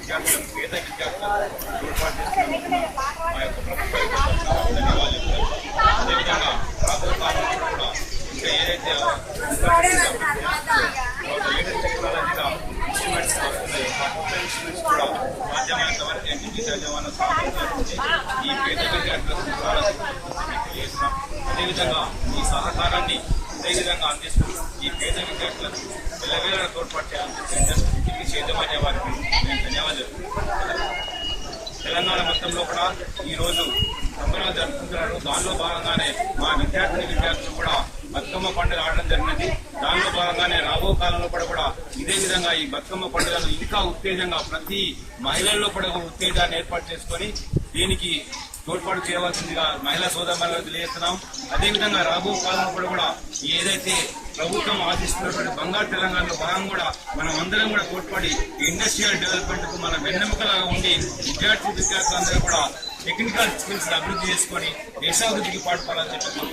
విద్యార్థులకు పేద విద్యార్థులకు తోడ్పాటు చేస్తున్నందుకు మా యొక్క ప్రభుత్వానికి చాలా ధన్యవాదాలు చెప్తారు. అదేవిధంగా రాబోయే కాలంలో కూడా ఇంకా ఏదైతే లేటెస్ట్ టెక్నాలజీగా ఇన్స్ట్రుమెంట్స్ వస్తున్నాయి ఆ కొత్త ఇన్స్ట్రుమెంట్స్ కూడా సాధ్యమైనంత వరకు డిజిటల్ జమానా సాధించి ఈ పేద విద్యార్థులకు చాలా తెలియజేస్తున్నాం. అదేవిధంగా ఈ సహకారాన్ని అదేవిధంగా అందిస్తూ ఈ పేద విద్యార్థులకు వెళ్ళవేళ తోడ్పాటు చేయాలని చేద్దామనే వారికి నేను ధన్యవాదాలు. తెలంగాణ మొత్తంలో కూడా ఈరోజు పండుగలు జరుపుకుంటున్నారు. దానిలో భాగంగానే మా విద్యార్థులు కూడా బతుకమ్మ పండుగ ఆడడం జరిగినది. దానిలో భాగంగానే రాబో కాలంలో కూడా ఇదే విధంగా ఈ బతుకమ్మ పండుగను ఇంకా ఉత్తేజంగా ప్రతి మహిళల్లో కూడా ఉత్తేజాన్ని ఏర్పాటు చేసుకొని దీనికి తోడ్పాటు చేయవలసిందిగా మహిళా సోదరులకు తెలియజేస్తున్నాం. అదేవిధంగా రాబో కాలంలో కూడా ఏదైతే ప్రభుత్వం ఆశిస్తున్నటువంటి బంగారు తెలంగాణలో భాగంగా కూడా మనం అందరం కూడా తోడ్పడి ఇండస్ట్రియల్ డెవలప్మెంట్ కు మన వెన్నెముకలాగా ఉండి విద్యార్థులందరూ కూడా టెక్నికల్ స్కిల్స్ అభివృద్ధి చేసుకొని దేశాభివృద్ధికి పాటుపడాలని చెప్పి